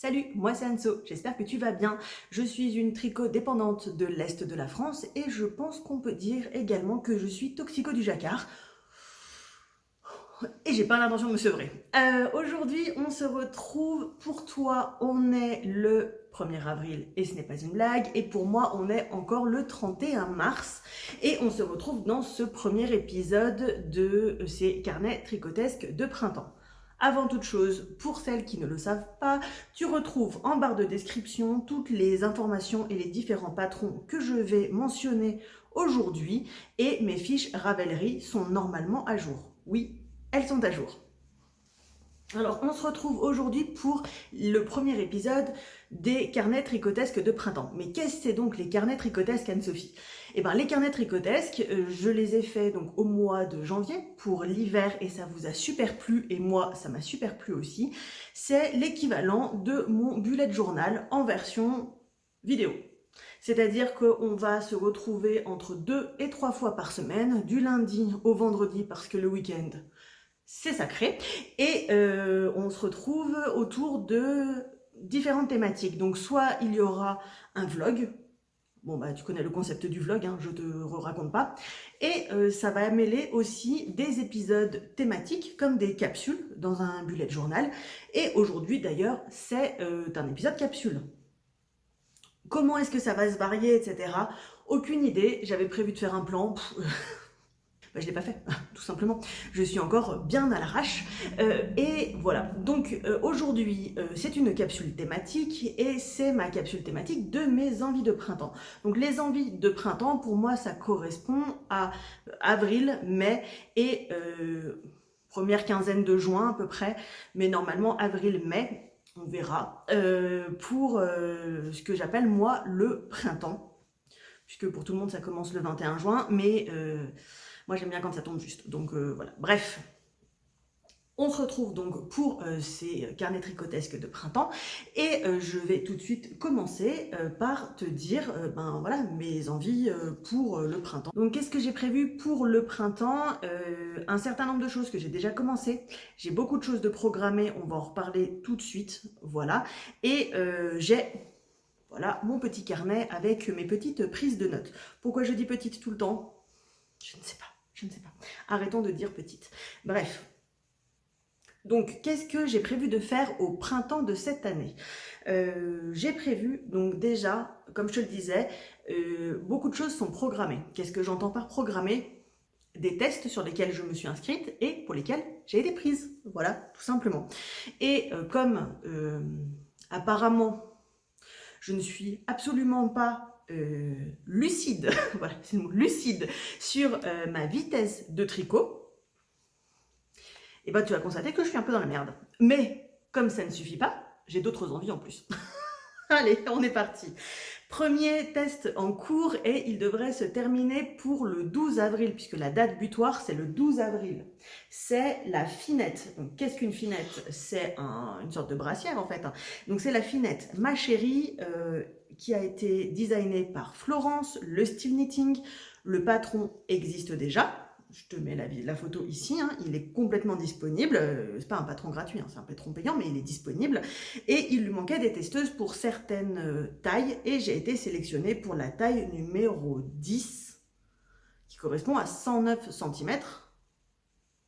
Salut, moi c'est Anso, j'espère que tu vas bien. Je suis une tricot dépendante de l'Est de la France et je pense qu'on peut dire également que je suis toxico du jacquard. Et j'ai pas l'intention de me sevrer. Aujourd'hui, on se retrouve. Pour toi, on est le 1er avril et ce n'est pas une blague. Et pour moi, on est encore le 31 mars. Et on se retrouve dans ce premier épisode de ces carnets tricotesques de printemps. Avant toute chose, pour celles qui ne le savent pas, tu retrouves en barre de description toutes les informations et les différents patrons que je vais mentionner aujourd'hui. Et mes fiches Ravelry sont normalement à jour. Oui, elles sont à jour. Alors, on se retrouve aujourd'hui pour le premier épisode des carnets tricotesques de printemps. Mais qu'est-ce que c'est donc les carnets tricotesques, Anne-Sophie? Eh bien, les carnets tricotesques, je les ai faits donc au mois de janvier pour l'hiver et ça vous a super plu et moi, ça m'a super plu aussi. C'est l'équivalent de mon bullet journal en version vidéo. C'est-à-dire qu'on va se retrouver entre 2 et 3 fois par semaine, du lundi au vendredi parce que le week-end, c'est sacré, et on se retrouve autour de différentes thématiques. Donc soit il y aura un vlog, bon bah tu connais le concept du vlog, hein, je te raconte pas, et ça va mêler aussi des épisodes thématiques comme des capsules dans un bullet journal, et aujourd'hui d'ailleurs c'est un épisode capsule. Comment est-ce que ça va se varier, etc. Aucune idée, j'avais prévu de faire un plan, je ne l'ai pas fait, tout simplement. Je suis encore bien à l'arrache. Et voilà, donc aujourd'hui, c'est une capsule thématique et c'est ma capsule thématique de mes envies de printemps. Donc les envies de printemps, pour moi, ça correspond à avril, mai et première quinzaine de juin à peu près. Mais normalement, avril-mai, on verra, pour ce que j'appelle moi le printemps. Puisque pour tout le monde, ça commence le 21 juin, mais... moi, j'aime bien quand ça tombe juste. Donc voilà. Bref, on se retrouve donc pour ces carnets tricotesques de printemps. Et je vais tout de suite commencer par te dire ben voilà, mes envies pour le printemps. Donc qu'est-ce que j'ai prévu pour le printemps? Un certain nombre de choses que j'ai déjà commencé. J'ai beaucoup de choses de programmées. On va en reparler tout de suite. Voilà. Et j'ai... voilà mon petit carnet avec mes petites prises de notes. Pourquoi je dis petite tout le temps? Je ne sais pas. Je ne sais pas. Arrêtons de dire petite. Bref. Donc, qu'est-ce que j'ai prévu de faire au printemps de cette année? J'ai prévu, donc déjà, comme je te le disais, beaucoup de choses sont programmées. Qu'est-ce que j'entends par programmer? Des tests sur lesquels je me suis inscrite et pour lesquels j'ai été prise. Voilà, tout simplement. Et comme apparemment, je ne suis absolument pas lucide, voilà, c'est le mot, lucide, sur ma vitesse de tricot, et ben tu vas constater que je suis un peu dans la merde. Mais comme ça ne suffit pas, j'ai d'autres envies en plus. Allez, on est parti. Premier test en cours et il devrait se terminer pour le 12 avril, puisque la date butoir, c'est le 12 avril. C'est la finette. Donc, qu'est-ce qu'une finette? C'est une sorte de brassière, en fait. Donc, c'est la finette Ma Chérie, qui a été designée par Florence, le style knitting. Le patron existe déjà. Je te mets la photo ici, hein. Il est complètement disponible. C'est pas un patron gratuit, hein, c'est un patron payant, mais il est disponible. Et il lui manquait des testeuses pour certaines tailles. Et j'ai été sélectionnée pour la taille numéro 10, qui correspond à 109 cm.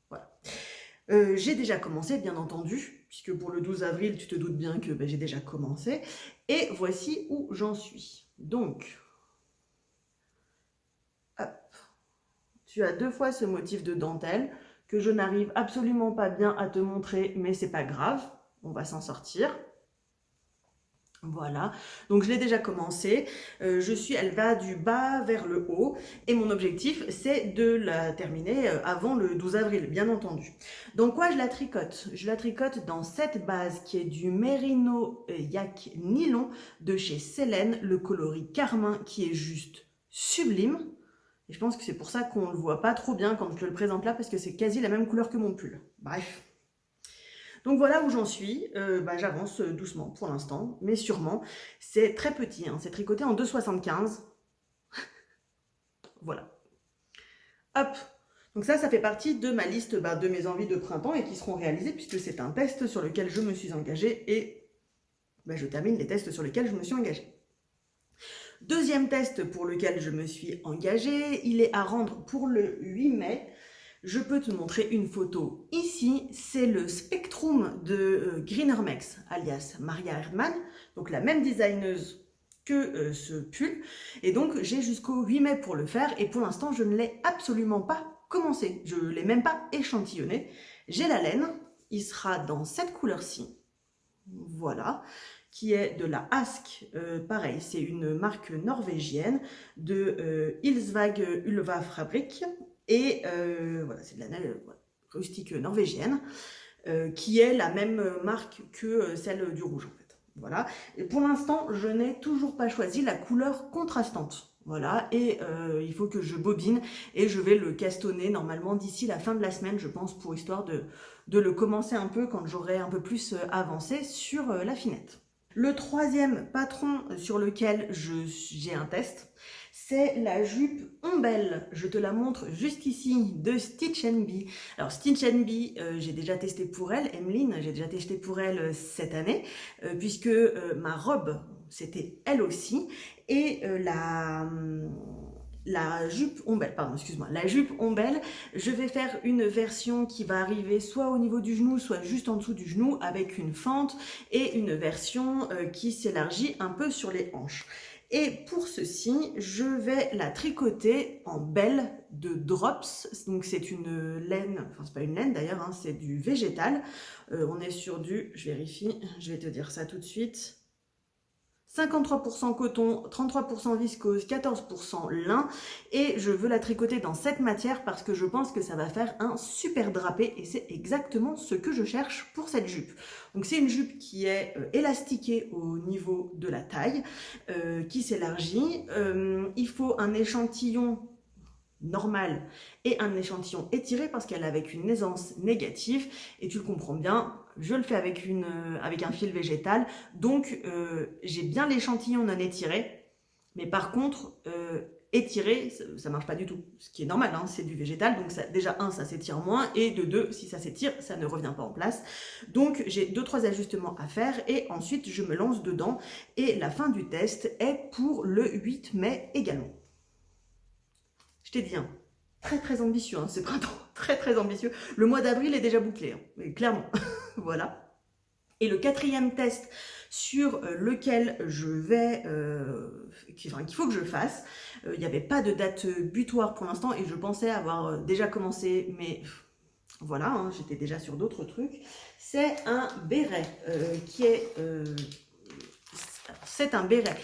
Voilà. J'ai déjà commencé, bien entendu, puisque pour le 12 avril, tu te doutes bien que j'ai déjà commencé. Et voici où j'en suis. Donc, hop. Tu as 2 fois ce motif de dentelle que je n'arrive absolument pas bien à te montrer, mais c'est pas grave, on va s'en sortir. Voilà, donc je l'ai déjà commencé, elle va du bas vers le haut et mon objectif c'est de la terminer avant le 12 avril, bien entendu. Donc quoi je la tricote? Je la tricote dans cette base qui est du Merino Yak Nylon de chez Célène, le coloris carmin qui est juste sublime. Et je pense que c'est pour ça qu'on ne le voit pas trop bien quand je te le présente là, parce que c'est quasi la même couleur que mon pull. Bref. Donc voilà où j'en suis. J'avance doucement pour l'instant, mais sûrement. C'est très petit, hein. C'est tricoté en 2,75. Voilà. Hop. Donc ça fait partie de ma liste de mes envies de printemps et qui seront réalisées puisque c'est un test sur lequel je me suis engagée et ben, je termine les tests sur lesquels je me suis engagée. Deuxième test pour lequel je me suis engagée, il est à rendre pour le 8 mai. Je peux te montrer une photo ici, c'est le Spectrum de Greenermex, alias Maria Erdmann, donc la même designeuse que ce pull. Et donc j'ai jusqu'au 8 mai pour le faire et pour l'instant je ne l'ai absolument pas commencé. Je ne l'ai même pas échantillonné. J'ai la laine, il sera dans cette couleur-ci, voilà, qui est de la Ask, pareil, c'est une marque norvégienne de Ilsvag Ulva Fabrik. Et voilà, c'est de la laine rustique norvégienne, qui est la même marque que celle du rouge en fait. Voilà. Et pour l'instant, je n'ai toujours pas choisi la couleur contrastante. Voilà, et il faut que je bobine et je vais le castonner normalement d'ici la fin de la semaine, je pense, pour histoire de le commencer un peu quand j'aurai un peu plus avancé sur la finette. Le troisième patron sur lequel j'ai un test, c'est la jupe Ombelle. Je te la montre juste ici, de Stitch Bee. Alors Stitch Bee, j'ai déjà testé pour elle, Emeline, j'ai déjà testé pour elle cette année, puisque ma robe, c'était elle aussi, et la jupe Ombelle, pardon, excuse-moi, la jupe Ombelle, je vais faire une version qui va arriver soit au niveau du genou, soit juste en dessous du genou, avec une fente, et une version qui s'élargit un peu sur les hanches. Et pour ceci, je vais la tricoter en belle de Drops. Donc c'est une laine, enfin c'est pas une laine d'ailleurs, hein, c'est du végétal. On est sur du, je vérifie, je vais te dire ça tout de suite. 53% coton, 33% viscose, 14% lin, et je veux la tricoter dans cette matière parce que je pense que ça va faire un super drapé et c'est exactement ce que je cherche pour cette jupe. Donc c'est une jupe qui est élastiquée au niveau de la taille, qui s'élargit. Il faut un échantillon normal et un échantillon étiré parce qu'elle est avec une aisance négative et tu le comprends bien, je le fais avec un fil végétal, donc j'ai bien l'échantillon non étiré, mais par contre étiré ça marche pas du tout, ce qui est normal, hein, c'est du végétal, donc ça, déjà ça s'étire moins, et de deux, si ça s'étire ça ne revient pas en place, donc j'ai 2-3 ajustements à faire et ensuite je me lance dedans et la fin du test est pour le 8 mai également. Je t'ai dit, hein, très ambitieux hein, ce printemps, très ambitieux. Le mois d'avril est déjà bouclé, hein, clairement. Voilà. Et le quatrième test sur lequel je vais, qu'il faut que je fasse, il n'y avait pas de date butoir pour l'instant et je pensais avoir déjà commencé, mais voilà, hein, j'étais déjà sur d'autres trucs. C'est un béret qui est... c'est un béret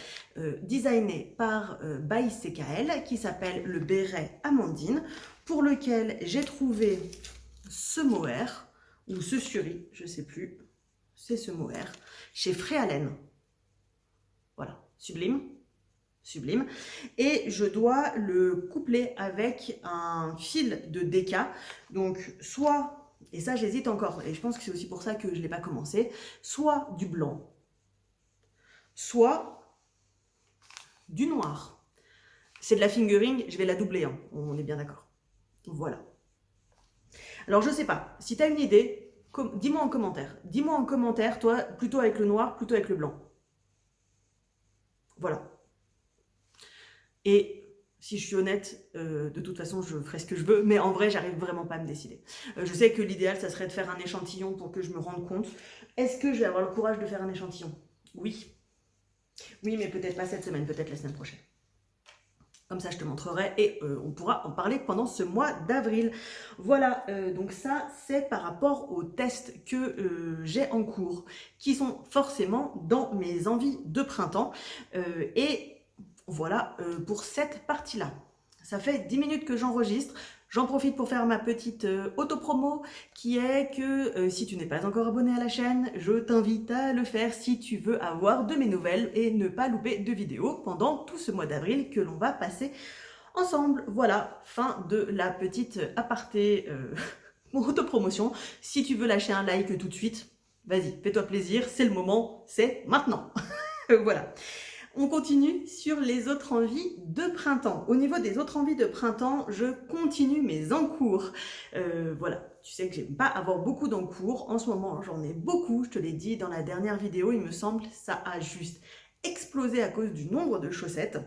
designé par by CKL qui s'appelle le béret Amandine, pour lequel j'ai trouvé ce mohair, ou ce suri, je ne sais plus, c'est ce mohair, chez Fréalène. Voilà, sublime, sublime. Et je dois le coupler avec un fil de déca, donc soit, et ça j'hésite encore, et je pense que c'est aussi pour ça que je ne l'ai pas commencé, soit du blanc, soit du noir. C'est de la fingering, je vais la doubler, hein, on est bien d'accord. Voilà. Alors je sais pas, si tu as une idée, dis-moi en commentaire. Dis-moi en commentaire, toi, plutôt avec le noir, plutôt avec le blanc. Voilà. Et si je suis honnête, de toute façon, je ferai ce que je veux, mais en vrai, j'arrive vraiment pas à me décider. Je sais que l'idéal, ça serait de faire un échantillon pour que je me rende compte. Est-ce que je vais avoir le courage de faire un échantillon? Oui. Oui, mais peut-être pas cette semaine, peut-être la semaine prochaine. Comme ça, je te montrerai et on pourra en parler pendant ce mois d'avril. Voilà, donc ça, c'est par rapport aux tests que j'ai en cours, qui sont forcément dans mes envies de printemps. Et voilà pour cette partie-là. Ça fait 10 minutes que j'enregistre. J'en profite pour faire ma petite auto-promo qui est que si tu n'es pas encore abonné à la chaîne, je t'invite à le faire si tu veux avoir de mes nouvelles et ne pas louper de vidéos pendant tout ce mois d'avril que l'on va passer ensemble. Voilà, fin de la petite aparté auto-promotion. Si tu veux lâcher un like tout de suite, vas-y, fais-toi plaisir, c'est le moment, c'est maintenant. Voilà. On continue sur les autres envies de printemps. Au niveau des autres envies de printemps, je continue mes encours. Voilà, tu sais que j'aime pas avoir beaucoup d'encours. En ce moment, j'en ai beaucoup. Je te l'ai dit dans la dernière vidéo, il me semble, ça a juste explosé à cause du nombre de chaussettes.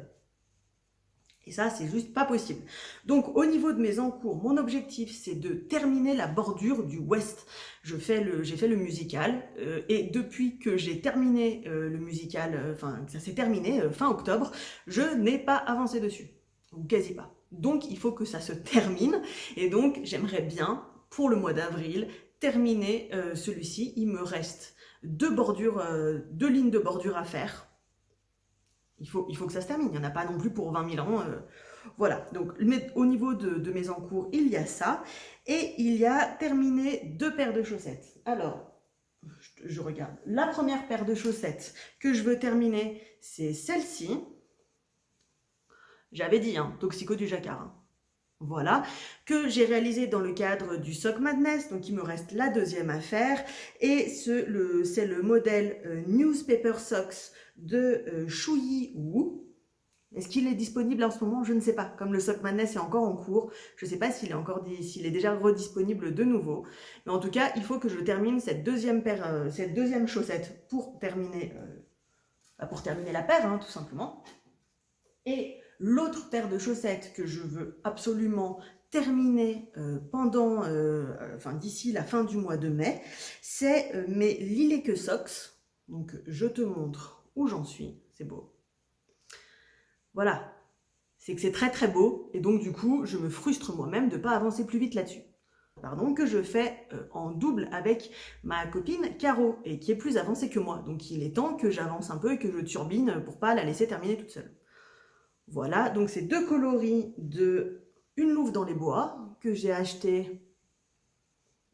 Et ça, c'est juste pas possible. Donc, au niveau de mes encours, mon objectif, c'est de terminer la bordure du West. J'ai fait le musical, et depuis que j'ai terminé le musical, que ça s'est terminé fin octobre, je n'ai pas avancé dessus, ou quasi pas. Donc, il faut que ça se termine, et donc, j'aimerais bien, pour le mois d'avril, terminer celui-ci. Il me reste deux lignes de bordure à faire. Il faut que ça se termine, il n'y en a pas non plus pour 20 000 ans. Voilà, donc au niveau de mes encours, il y a ça. Et il y a terminé 2 paires de chaussettes. Alors, je regarde. La première paire de chaussettes que je veux terminer, c'est celle-ci. J'avais dit, hein, Toxico du Jacquard. Hein. Voilà, que j'ai réalisé dans le cadre du Sock Madness, donc il me reste la deuxième à faire, et c'est le modèle Newspaper Socks de Shuyi Wu. Est-ce qu'il est disponible en ce moment? Je ne sais pas, comme le Sock Madness est encore en cours, je ne sais pas s'il est déjà redisponible de nouveau, mais en tout cas, il faut que je termine cette deuxième chaussette pour terminer la paire, hein, tout simplement. Et l'autre paire de chaussettes que je veux absolument terminer d'ici la fin du mois de mai, c'est mes Lileke Socks. Donc je te montre où j'en suis, c'est beau. Voilà, c'est que c'est très très beau et donc du coup je me frustre moi-même de ne pas avancer plus vite là-dessus. Pardon, que je fais en double avec ma copine Caro et qui est plus avancée que moi. Donc il est temps que j'avance un peu et que je turbine pour pas la laisser terminer toute seule. Voilà, donc c'est 2 coloris de Une Louve dans les bois que j'ai acheté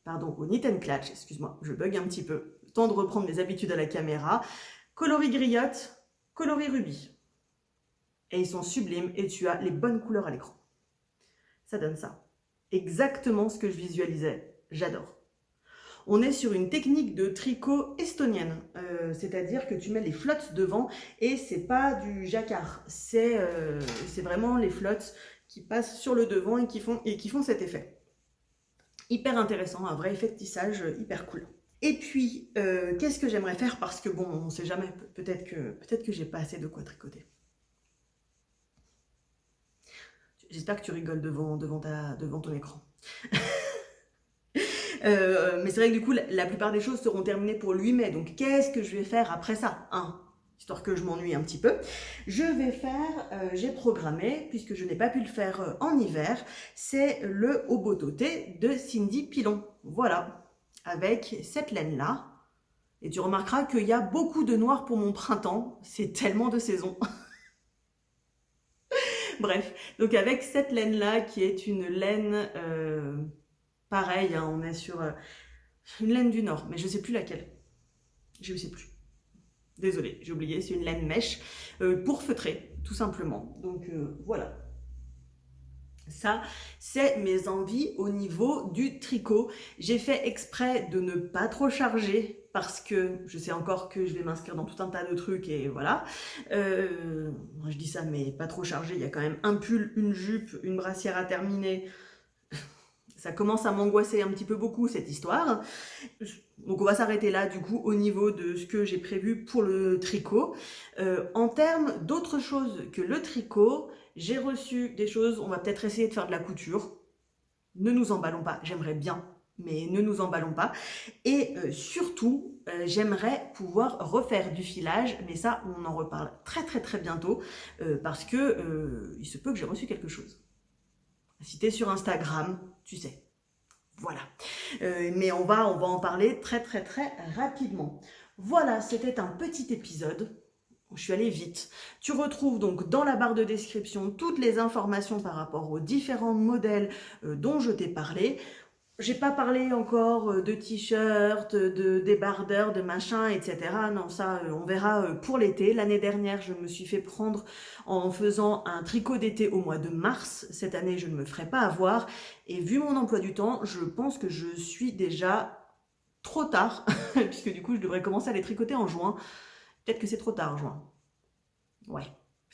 au Knit & Clutch, excuse-moi, je bug un petit peu, temps de reprendre mes habitudes à la caméra. Coloris griotte, coloris rubis. Et ils sont sublimes et tu as les bonnes couleurs à l'écran. Ça donne ça. Exactement ce que je visualisais, j'adore. On est sur une technique de tricot estonienne, c'est-à-dire que tu mets les flottes devant et c'est pas du jacquard, c'est vraiment les flottes qui passent sur le devant et qui font cet effet. Hyper intéressant, un vrai effet de tissage hyper cool. Et puis, qu'est-ce que j'aimerais faire? Parce que bon, on ne sait jamais, peut-être que j'ai pas assez de quoi tricoter. J'espère que tu rigoles devant ton écran. Mais c'est vrai que du coup, la plupart des choses seront terminées pour le 8 mai. Donc, qu'est-ce que je vais faire après ça, hein, histoire que je m'ennuie un petit peu. Je vais faire, j'ai programmé, puisque je n'ai pas pu le faire en hiver, c'est le Obototé de Cindy Pilon. Voilà, avec cette laine-là. Et tu remarqueras qu'il y a beaucoup de noir pour mon printemps. C'est tellement de saison. Bref, donc avec cette laine-là, qui est une laine... pareil, hein, on est sur une laine du Nord, mais je ne sais plus laquelle. Je ne sais plus. Désolée, j'ai oublié, c'est une laine mèche pour feutrer, tout simplement. Donc voilà. Ça, c'est mes envies au niveau du tricot. J'ai fait exprès de ne pas trop charger parce que je sais encore que je vais m'inscrire dans tout un tas de trucs et voilà. Je dis ça, mais pas trop chargé. Il y a quand même un pull, une jupe, une brassière à terminer. Ça commence à m'angoisser un petit peu beaucoup cette histoire. Donc on va s'arrêter là du coup au niveau de ce que j'ai prévu pour le tricot. En termes d'autres choses que le tricot, j'ai reçu des choses, on va peut-être essayer de faire de la couture. Ne nous emballons pas, j'aimerais bien, mais ne nous emballons pas. Et surtout, j'aimerais pouvoir refaire du filage, mais ça on en reparle très très très bientôt parce que il se peut que j'ai reçu quelque chose. Si tu es sur Instagram, tu sais. Voilà. Mais on va en parler très très très rapidement. Voilà, c'était un petit épisode. Je suis allée vite. Tu retrouves donc dans la barre de description toutes les informations par rapport aux différents modèles dont je t'ai parlé. J'ai pas parlé encore de t-shirts, de débardeurs, de machin, etc. Non, ça, on verra pour l'été. L'année dernière, je me suis fait prendre en faisant un tricot d'été au mois de mars. Cette année, je ne me ferai pas avoir. Et vu mon emploi du temps, je pense que je suis déjà trop tard, puisque du coup, je devrais commencer à les tricoter en juin. Peut-être que c'est trop tard, juin. Ouais,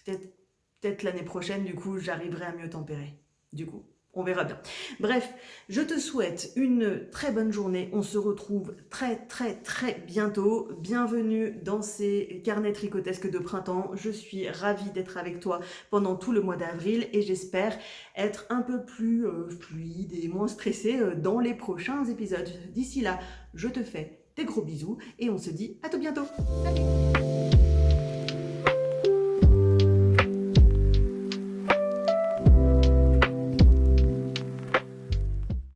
peut-être l'année prochaine, du coup, j'arriverai à mieux tempérer. Du coup, on verra bien. Bref, je te souhaite une très bonne journée. On se retrouve très bientôt. Bienvenue dans ces carnets tricotesques de printemps. Je suis ravie d'être avec toi pendant tout le mois d'avril et j'espère être un peu plus fluide et moins stressée dans les prochains épisodes. D'ici là, je te fais des gros bisous et on se dit à tout bientôt. Salut!